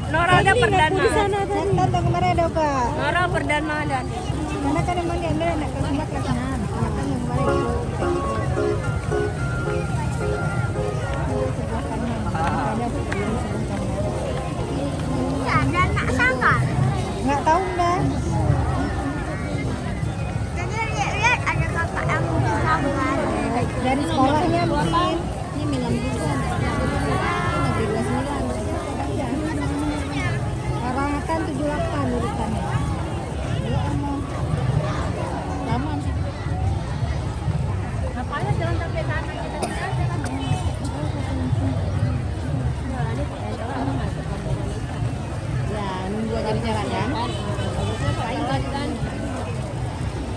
Nora ada perdana. Di sana tadi. Tante kemarin ada apa? Nora perdana ada. Karena kan emang dia nak ke Sumatera sana. Kan yang kemarin itu. Sebelah kanan. Ada sebelah kanan. Iya, ada anak sanggar. Nggak tahu dah. Jadi lihat ada kakak yang di sanggar. Dari sekolahnya mungkin. Ini Milan juga. Negeri 29. Karangan 78 urutannya. Iya emang. Lama sih. Ngapain jalan sampai sana kita jalan. Ya, nunggu aja di jalan ya.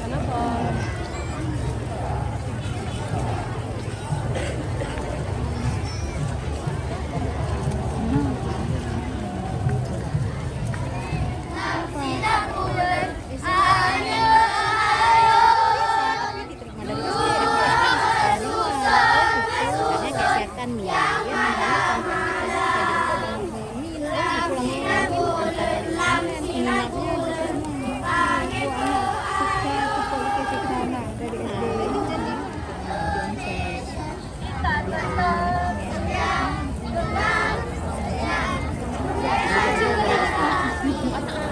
Kenapa?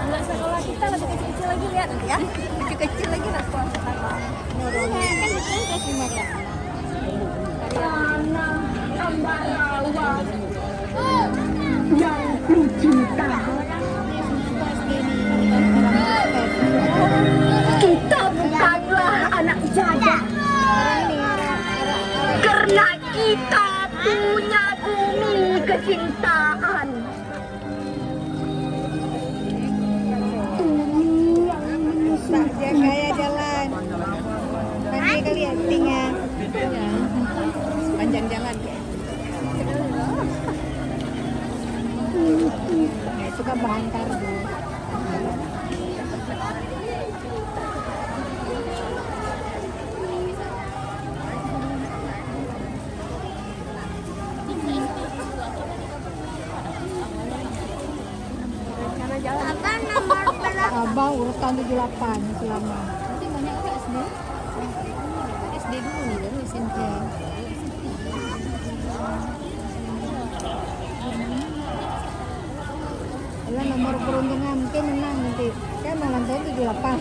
Anak sekolah kita lebih kecil-kecil lagi lihat nanti ya. Kecil-kecil lagi nak sekolah pertama. Yang ku cinta. Kita bukanlah anak jadah. Karena kita punya bumi kecintaan. Pak jaga ya jalan. Nanti kali ya tinggal. Panjang jalan ya. Suka bantar bu. Apa nomor berapa? Abang urutan 78 masih lama. Nanti banyak ke SD. SD dulu nih baru SMP. Lah nomor peruntungan mungkin menang nanti. Kan ulang tahun 78.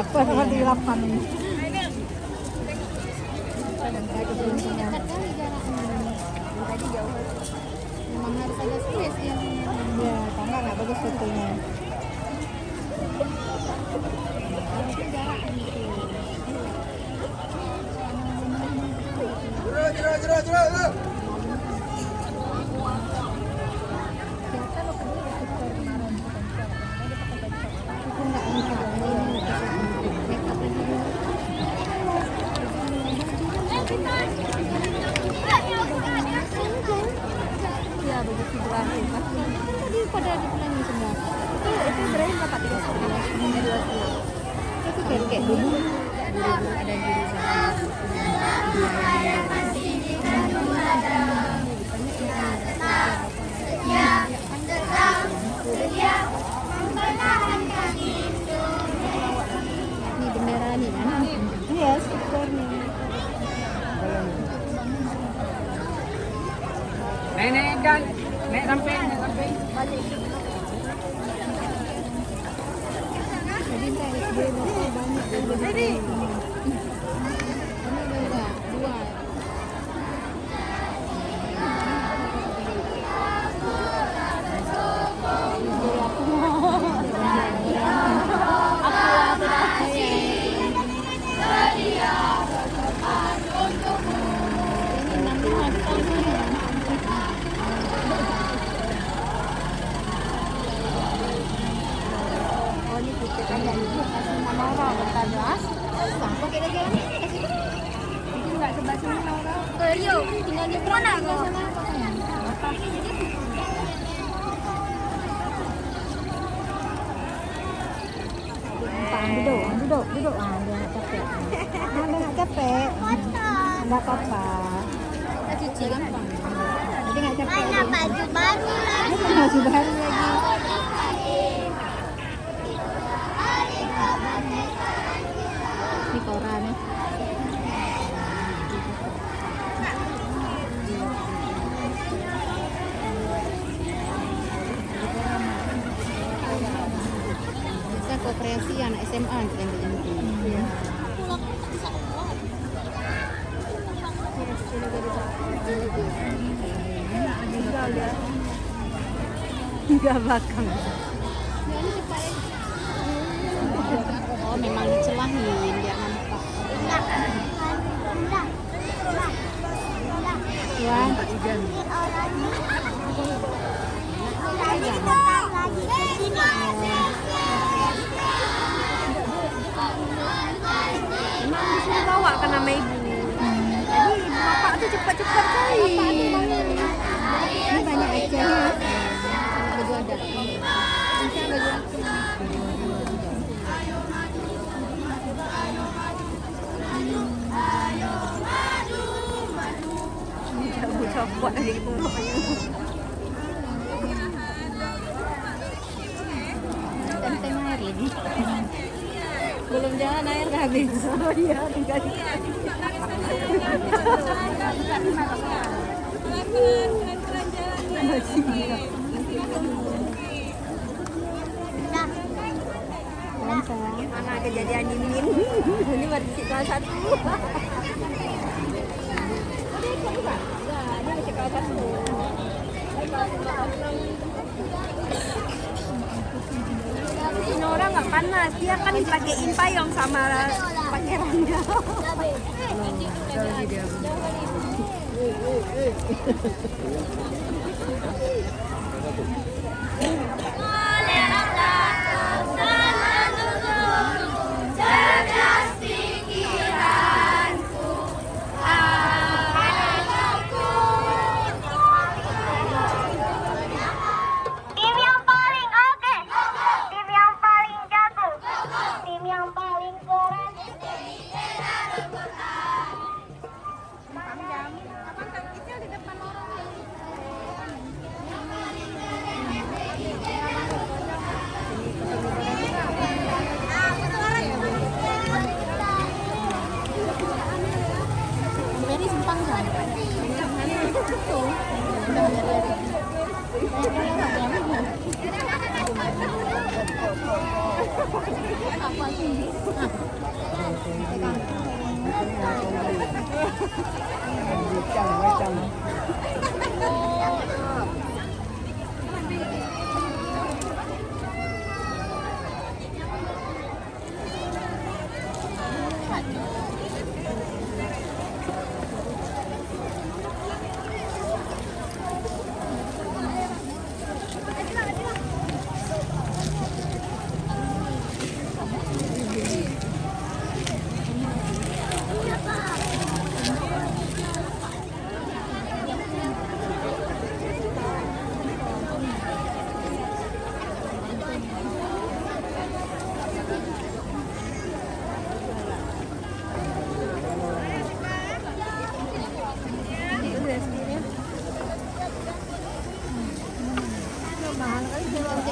Apa nomor 78 ini? Ada keberuntungan. Tadi jauh. Memang harus ada space yang ya, karena nggak bagus fotonya. Jero. Ya begitu berakhir. Tadi pada dibilangin semua. Itu berakhir berapa 30? Itu kayak dulu. Ada di ini bendera nih kan? Iya, stikernya. Nenek dan nek sampai. Jadi entah SD berapa banyak jadi. Ini juga dua. Rio, tinggal di mana kok? Duduk. Ah, dia nggak capek. Dia nggak capek. Nggak apa-apa. Kita cuci gampang. Jadi nggak capek. Mana baju baru lagi. Baju baru lagi. Ini koran. Bisa koperasi anak SMA kan iya. Enggak belakang. Oh, memang dicelahin dia nampak. Wah. Memang disuruh bawa kan nama ibu. Jadi ibu bapak tuh cepat-cepat kali. Ini banyak aja ya. Baju ada. Bisa baju aku. Ibu copot aja gitu. Tempe air lagi. Belum jalan air udah habis. Oh iya, tinggal mana kejadian ini? Ini masih kelas 1. Ini masih kelas 1. Ini orang nggak panas, dia kan pakein payung sama pakaiannya. Tim yang paling oke. Tim yang paling jago. Tim yang paling keren. Beri simpang kan? Apa sih?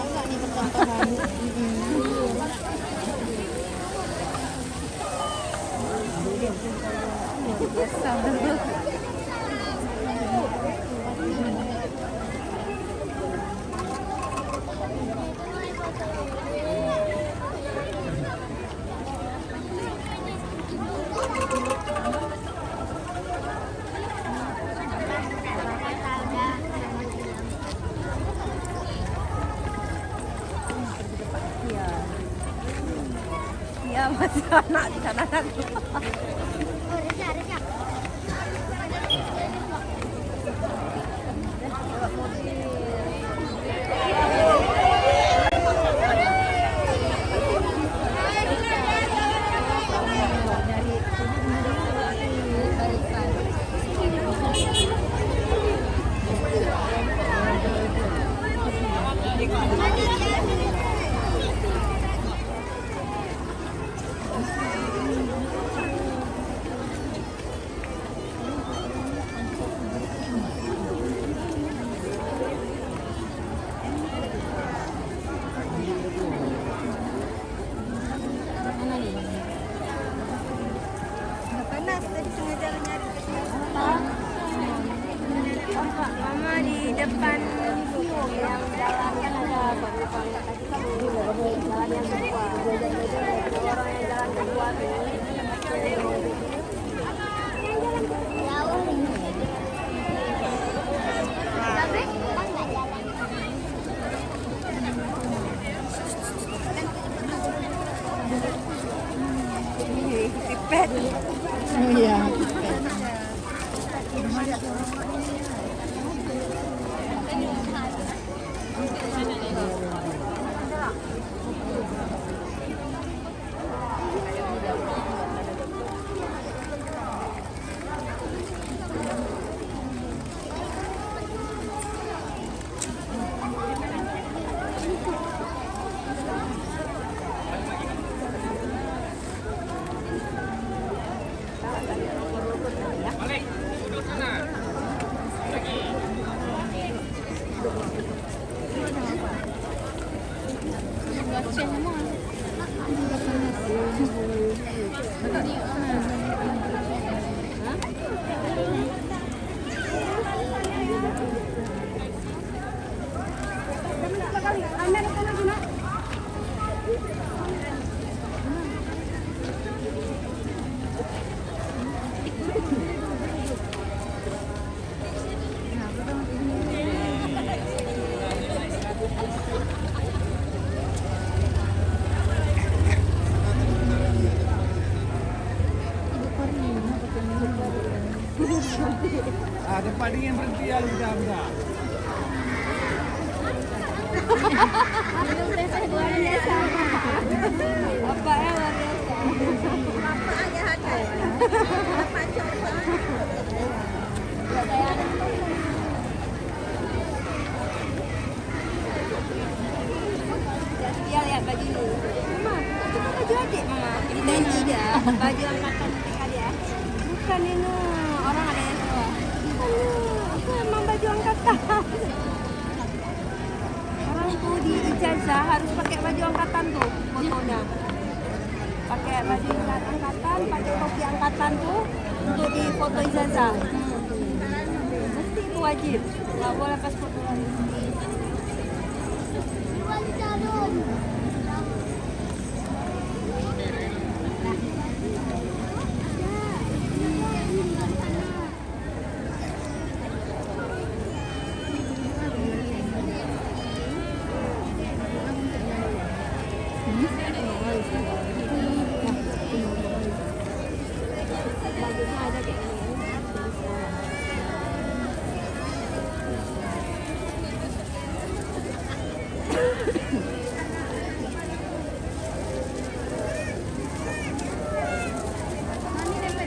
Enggak nih percontohan. Iya, masih anak di sana. Tapi kita nggak jalan. Pipet. Oh iya. Balik. Duduk sana. Lagi. Ah, tempat dingin berhenti ya, udah. Luar biasa. Bapak ya luar biasa. Bapak aja ada. Bapak coba. Dia lihat baju ini. Mama, itu baju adik mama. Ini tidak. Baju angkatan mereka dia. Bukan ini. Orang ada yang tua. Itu emang baju angkatan. Orang tuh di ijazah harus pakai baju angkatan tuh fotonya. Pakai baju angkatan, pakai topi angkatan tuh untuk di foto ijazah. Mesti itu wajib. Nggak boleh pas foto lagi. Bagusnya ada kayak ini.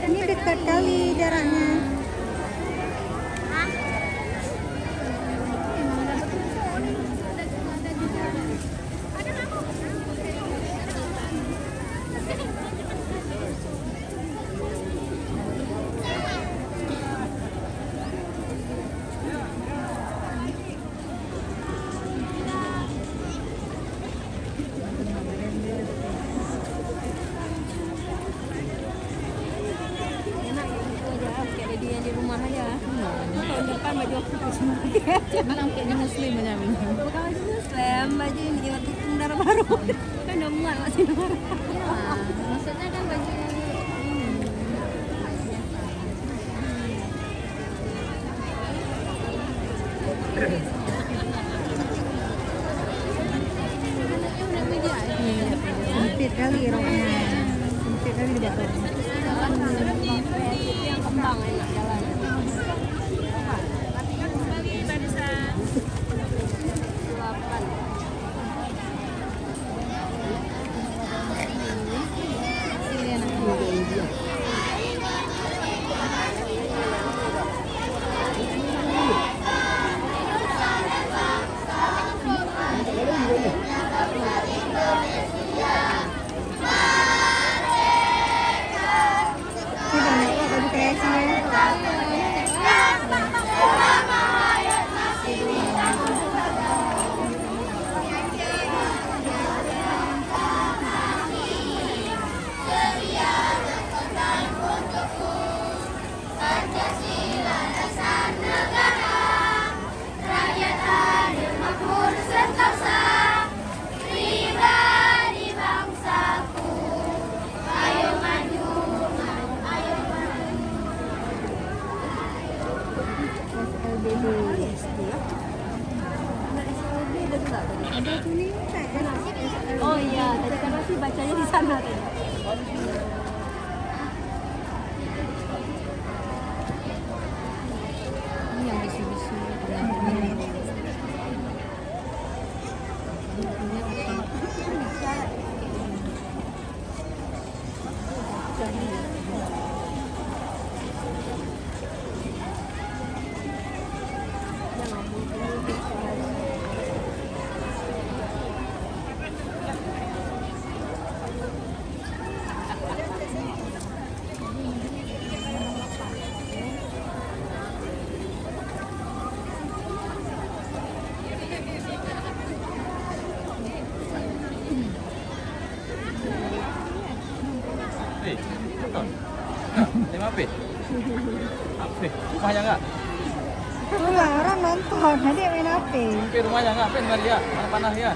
Ini dekat kali jaraknya. Enak ya gitu aja, kayak baju yang di rumah aja. Tahun depan baju aku semua. Mana kayaknya muslim banyak ini. Bukan baju muslim, baju ini waktu darah baru. Kan udah muat masih darah. Maksudnya kan baju sempit kali roknya. Sempit kali di bawah. Itu yang kembang enak jalan. Delapan. Ini enak. itu nggak tadi? Ada kuning tak kan? Oh iya, tadi kan masih bacanya di sana tadi. Ini yang bisu-bisu. Lima P. Apa? Rumahnya enggak? Itulah orang nonton, nanti main apa? P rumahnya enggak? P Maria, mana panah ya?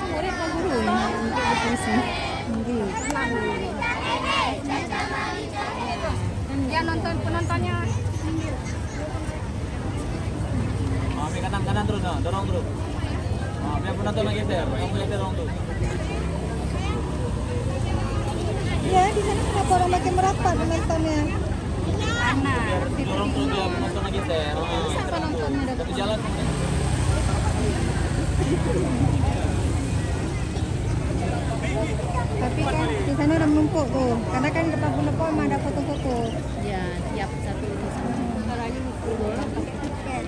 Murid kan guru ini untuk diskusi. Dia nonton penontonnya. Ambil kanan terus, no. Dorong terus. Biar penonton lagi geser, kamu geser dorong terus. Ya di sana kenapa orang makin merapat penontonnya? Biar dorong terus dia penonton lagi geser. Siapa nontonnya dapat? Satu jalan. Tapi kan di sana udah menumpuk tuh, karena kan depan pendopo emang ada foto-foto. Ya, tiap satu itu sama. Caranya mukul orang pakai tiket.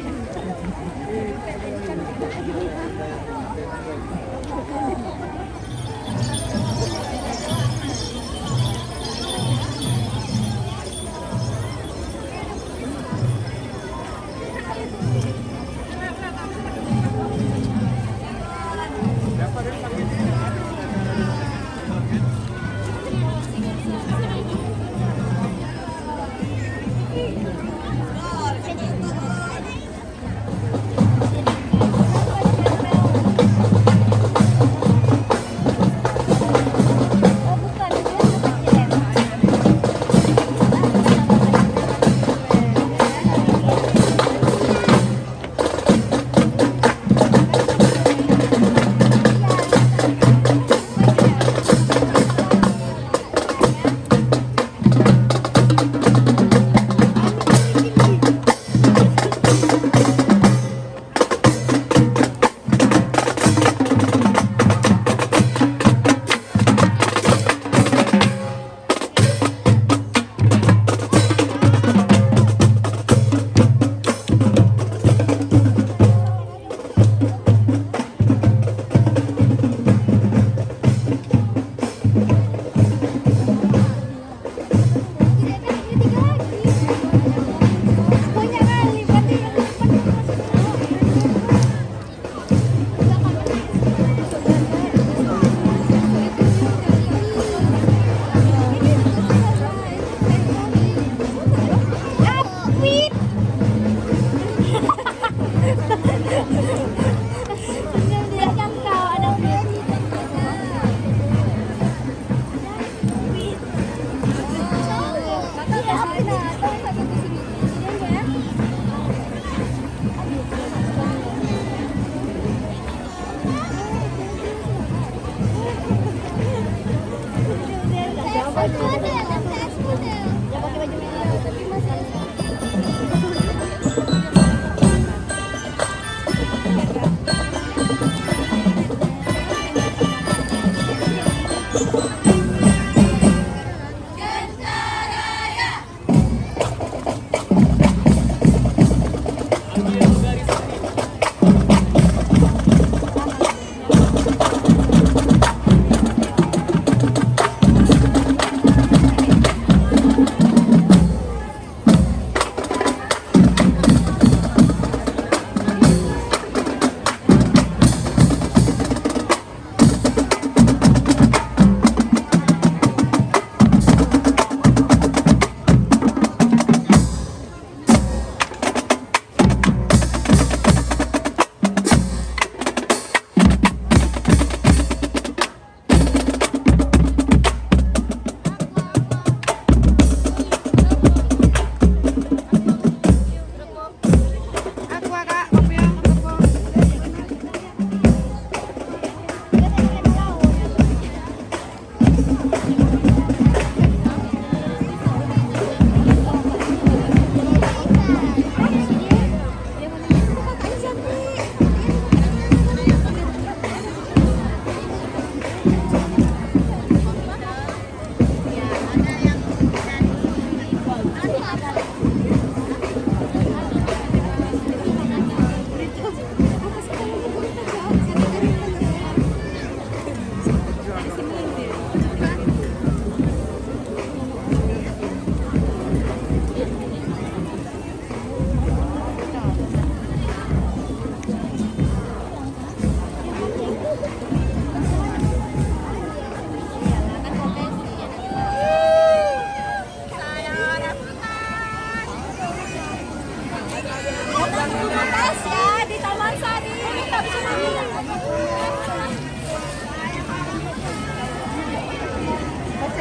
Tes ya di Taman Sari. Kita bisa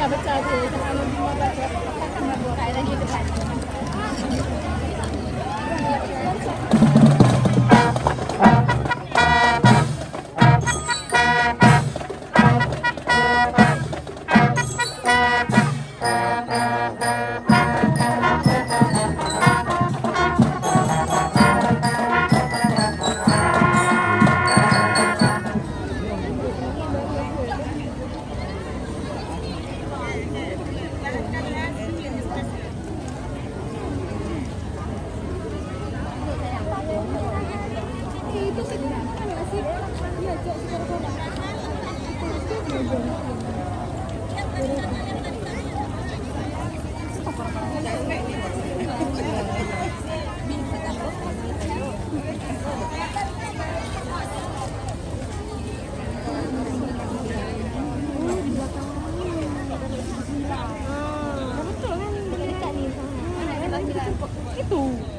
Baca tuh, kalau mau baca kayak lagi depan. itu